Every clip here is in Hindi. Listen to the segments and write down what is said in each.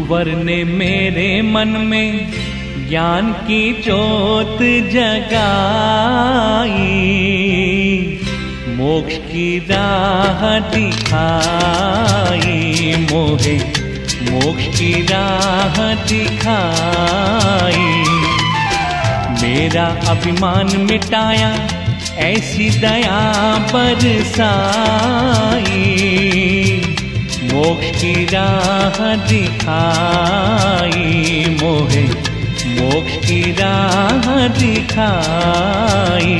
गुरुवर ने मेरे मन में ज्ञान की ज्योत जगाई, मोक्ष की राह दिखाई, मोहे मोक्ष की राह दिखाई। मेरा अभिमान मिटाया, ऐसी दया बरसाई, मोक्ष की राह दिखाई, मोहे मोक्ष की राह दिखाई।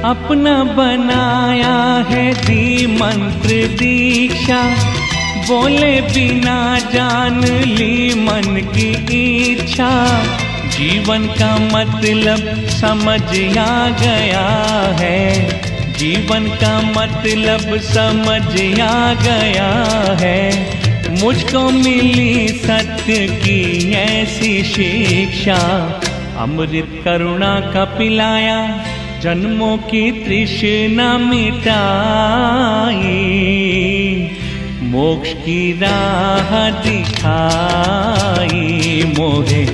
अपना बनाया है दी मंत्र दीक्षा, बोले बिना जान ली मन की इच्छा। जीवन का मतलब समझ आ गया है, जीवन का मतलब समझ आ गया है। मुझको मिली सत्य की ऐसी शिक्षा, अमृत करुणा का पिलाया, जन्मों की तृष्णा मिटाई, मोक्ष की राह दिखाई, मोहे